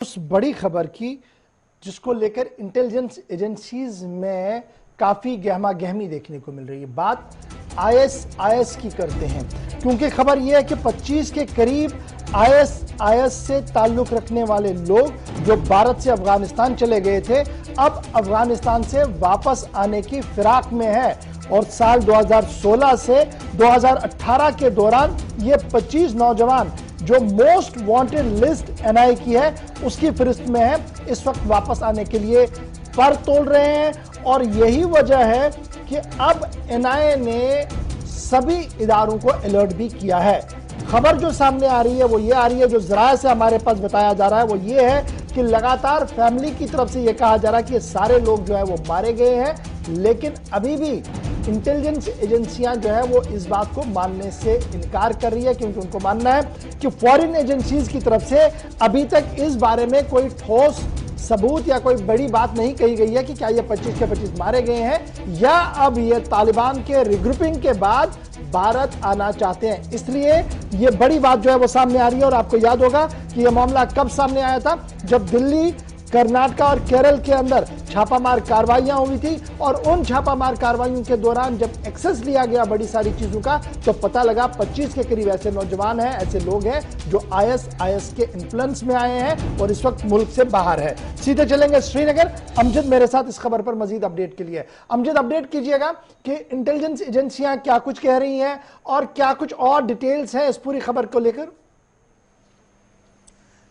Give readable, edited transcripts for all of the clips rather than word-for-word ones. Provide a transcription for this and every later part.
उस बड़ी खबर की जिसको लेकर इंटेलिजेंस एजेंसीज में काफी गहमा गहमी देखने को मिल रही है। बात आईएसआईएस की करते हैं, क्योंकि खबर यह है कि 25 के करीब आईएसआईएस से ताल्लुक रखने वाले लोग जो भारत से अफगानिस्तान चले गए थे, अब अफगानिस्तान से वापस आने की फिराक में है। और साल 2016 से 2018 के दौरान ये 25 नौजवान जो मोस्ट वांटेड लिस्ट एनआईए की है उसकी फहरिस्त में है, इस वक्त वापस आने के लिए पर तोड़ रहे हैं। और यही वजह है कि अब एनआईए ने सभी इदारों को अलर्ट भी किया है। खबर जो सामने आ रही है वो ये आ रही है, जो जराये से हमारे पास बताया जा रहा है वो ये है कि लगातार फैमिली की तरफ से ये कहा जा रहा है कि ये सारे लोग जो है वो मारे गए हैं, लेकिन अभी भी इंटेलिजेंस एजेंसियां जो है वो इस बात को मानने से इनकार कर रही है, क्योंकि उनको मानना है कि फॉरेन एजेंसीज की तरफ से अभी तक इस बारे में कोई ठोस सबूत या कोई बड़ी बात नहीं कही गई है कि क्या ये 25 के 25 मारे गए हैं या अब ये तालिबान के रिग्रुपिंग के बाद भारत आना चाहते हैं। इसलिए ये बड़ी बात जो है वो सामने आ रही है। और आपको याद होगा कि यह मामला कब सामने आया था, जब दिल्ली, कर्नाटक और केरल के अंदर छापामार कार्रवाइयां हुई थी। और उन छापामार कार्रवाइयों के दौरान जब एक्सेस लिया गया बड़ी सारी चीजों का, तो पता लगा 25 के करीब ऐसे नौजवान हैं, ऐसे लोग हैं जो आईएसआईएस के इन्फ्लुएंस में आए हैं और इस वक्त मुल्क से बाहर है। सीधे चलेंगे श्रीनगर। अमजद मेरे साथ इस खबर पर मजीद अपडेट के लिए। अमजद, अपडेट कीजिएगा कि इंटेलिजेंस एजेंसियां क्या कुछ कह रही हैं और क्या कुछ और डिटेल्स हैं इस पूरी खबर को लेकर।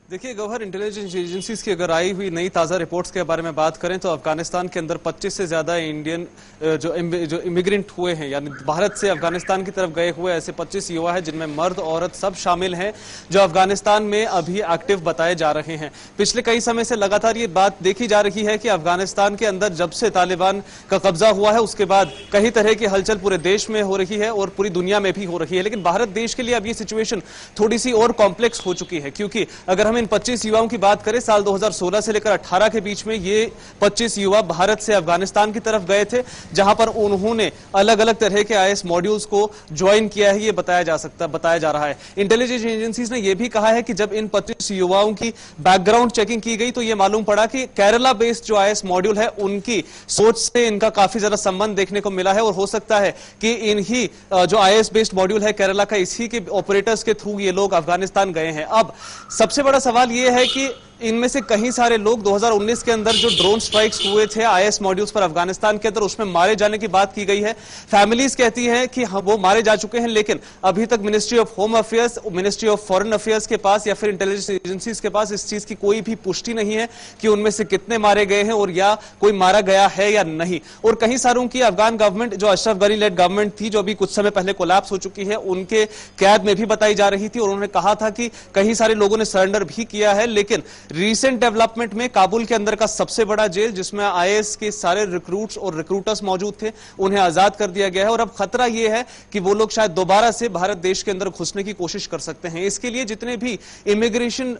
देखिए गौहर, इंटेलिजेंस एजेंसीज की अगर आई हुई नई ताज़ा रिपोर्ट्स के बारे में बात करें तो अफगानिस्तान के अंदर 25 से ज्यादा इंडियन जो इमिग्रेंट हुए हैं, यानी भारत से अफगानिस्तान की तरफ गए हुए ऐसे 25 युवा हैं, जिनमें मर्द औरत सब शामिल हैं, जो अफगानिस्तान में अभी एक्टिव बताए जा रहे हैं। पिछले कई समय से लगातार ये बात देखी जा रही है कि अफगानिस्तान के अंदर जब से तालिबान का कब्जा हुआ है उसके बाद कई तरह की हलचल पूरे देश में हो रही है और पूरी दुनिया में भी हो रही है। लेकिन भारत देश के लिए अब ये सिचुएशन थोड़ी सी और कॉम्प्लेक्स हो चुकी है, क्योंकि अगर हम इन 25 युवाओं की बात करें, साल 2016 से लेकर 18 के बीच में ये 25 युवा भारत से अफगानिस्तान की तरफ गए थे, जहां पर उन्होंने अलग अलग तरह के आईएस मॉड्यूल्स को ज्वाइन किया है, ये बताया जा रहा है। इंटेलिजेंस एजेंसीज ने यह भी कहा है कि जब इन 25 युवाओं की बैकग्राउंड चेकिंग की गई तो यह मालूम पड़ा कि केरला बेस्ड जो आईएस मॉड्यूल है उनकी सोच से इनका काफी ज्यादा संबंध देखने को मिला है। और हो सकता है कि इन्हीं जो आईएस बेस्ड मॉड्यूल है केरला का, इसी के ऑपरेटर्स के थ्रू ये लोग अफगानिस्तान गए हैं। अब सबसे बड़ा सवाल यह है कि इनमें से कई सारे लोग 2019 के अंदर जो ड्रोन स्ट्राइक्स हुए थे आईएस मॉड्यूल्स पर अफगानिस्तान के अंदर, उसमें मारे जाने की बात की गई है। फैमिलीज कहती हैं कि वो मारे जा चुके हैं, लेकिन अभी तक ministry of home affairs, ministry of foreign affairs के पास या फिर इंटेलिजेंस एजेंसीज के पास इस चीज की कोई भी पुष्टि नहीं है कि उनमें से कितने मारे गए हैं और या कोई मारा गया है या नहीं। और कई सारों की अफगान गवर्नमेंट, जो अशरफ गनी लेड गवर्नमेंट थी, जो अभी कुछ समय पहले कोलैप्स हो चुकी है, उनके कैद में भी बताई जा रही थी और उन्होंने कहा था कि कई सारे लोगों ने सरेंडर भी किया है। लेकिन रीसेंट डेवलपमेंट में काबुल के अंदर का सबसे बड़ा जेल, जिसमें आईएस के सारे रिक्रूट्स और रिक्रूटर्स मौजूद थे, उन्हें आजाद कर दिया गया है। और अब खतरा यह है कि वो लोग शायद दोबारा से भारत देश के अंदर घुसने की कोशिश कर सकते हैं। इसके लिए जितने भी इमिग्रेशन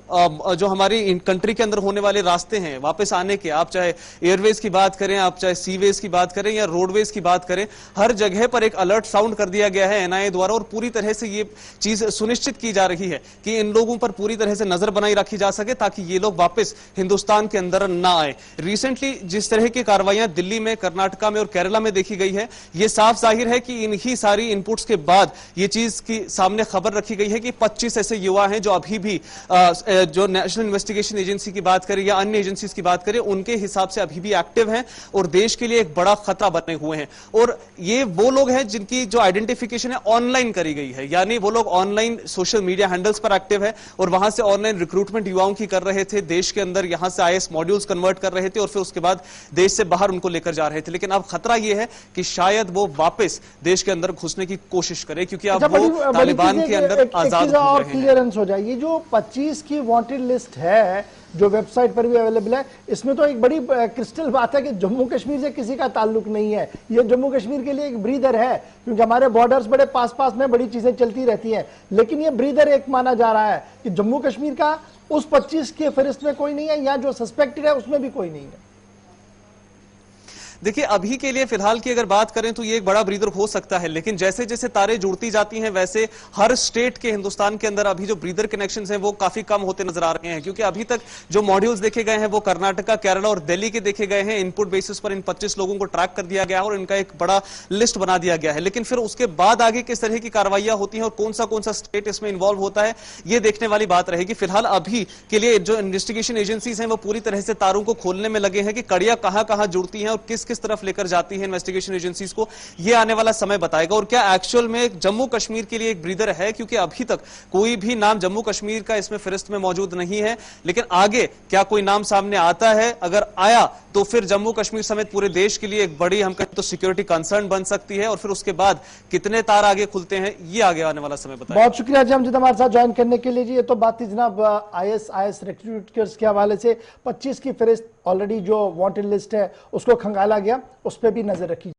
जो हमारी कंट्री के अंदर होने वाले रास्ते हैं वापस आने के, आप चाहे एयरवेज की बात करें, आप चाहे सीवेज की बात करें या रोडवेज की बात करें, हर जगह पर एक अलर्ट साउंड कर दिया गया है एनआईए द्वारा। और पूरी तरह से ये चीज सुनिश्चित की जा रही है कि इन लोगों पर पूरी तरह से नजर बनाई रखी जा सके, ताकि ये लोग वापस हिंदुस्तान के अंदर ना आए। रिसेंटली जिस तरह की कार्रवाइयां दिल्ली में, कर्नाटका में और केरला में देखी गई है, यह साफ जाहिर है कि इन्हीं सारी इनपुट्स के बाद यह चीज की सामने खबर रखी गई है कि 25 ऐसे युवा हैं जो अभी भी जो नेशनल इन्वेस्टिगेशन एजेंसी की बात करें या अन्य एजेंसीज की बात करें, उनके हिसाब से अभी भी एक्टिव हैं और देश के लिए एक बड़ा खतरा बने हुए हैं। और ये वो लोग हैं जिनकी जो आइडेंटिफिकेशन है ऑनलाइन करी गई है, यानी वो लोग ऑनलाइन सोशल मीडिया हैंडल्स पर एक्टिव है और वहां से ऑनलाइन रिक्रूटमेंट युवाओं की कर रहे थे, देश के अंदर यहां से आईएस मॉड्यूल्स कन्वर्ट कर रहे थे और फिर उसके बाद देश से बाहर उनको लेकर जा रहे थे। लेकिन अब खतरा यह है कि शायद वो वापस देश के अंदर घुसने की कोशिश करें, क्योंकि अब वो तालिबान के अंदर आजाद हो रहे हैं। क्लियरेंस हो जाए, ये जो 25 की वांटेड लिस्ट है जो वेबसाइट पर भी अवेलेबल है, इसमें तो एक बड़ी क्रिस्टल बात है कि जम्मू कश्मीर से किसी का ताल्लुक नहीं है। ये जम्मू कश्मीर के लिए एक ब्रीदर है, क्योंकि हमारे बॉर्डर्स बड़े पास पास में, बड़ी चीजें चलती रहती हैं। लेकिन ये ब्रीदर एक माना जा रहा है कि जम्मू कश्मीर का उस 25 के फहरिस्त में कोई नहीं है, या जो सस्पेक्टेड है उसमें भी कोई नहीं है। देखिए अभी के लिए फिलहाल की अगर बात करें तो ये एक बड़ा ब्रीदर हो सकता है, लेकिन जैसे जैसे तारे जुड़ती जाती हैं वैसे हर स्टेट के हिंदुस्तान के अंदर अभी जो ब्रीदर कनेक्शंस हैं वो काफी कम होते नजर आ रहे हैं, क्योंकि अभी तक जो मॉड्यूल्स देखे गए हैं वो कर्नाटका, केरला और दिल्ली के देखे गए हैं। इनपुट बेसिस पर इन 25 लोगों को ट्रैक कर दिया गया है और इनका एक बड़ा लिस्ट बना दिया गया है, लेकिन फिर उसके बाद आगे किस तरह की कार्रवाइयां होती हैं और कौन सा स्टेट इसमें इन्वॉल्व होता है ये देखने वाली बात रहेगी। फिलहाल अभी के लिए जो इन्वेस्टिगेशन एजेंसीज हैं वो पूरी तरह से तारों को खोलने में लगे हैं कि कड़ियां कहां कहां जुड़ती हैं और किस किस तरफ लेकर जाती है इन्वेस्टिगेशन एजेंसीज को, ये आने वाला समय बताएगा। और क्या एक्चुअल में जम्मू कश्मीर के लिए एक ब्रीदर है, क्योंकि अभी तक कोई भी नाम जम्मू कश्मीर का इसमें फहरिस्त में मौजूद नहीं है, लेकिन आगे क्या कोई नाम सामने आता है, अगर आया तो फिर जम्मू कश्मीर समेत पूरे देश के लिए एक बड़ी हम कहें तो सिक्योरिटी कंसर्न बन सकती है, और फिर उसके बाद कितने तार आगे खुलते हैं ये आगे आने वाला समय बताएगा। बहुत शुक्रिया जी हमजद हमारे साथ ज्वाइन करने के लिए जी। ये तो बात थी जनाब आईएस रिक्रूटर्स के हवाले से। 25 की फहरिस्त ऑलरेडी जो वांटेड लिस्ट है उसको खंगाला गया, उस पर भी नजर रखी।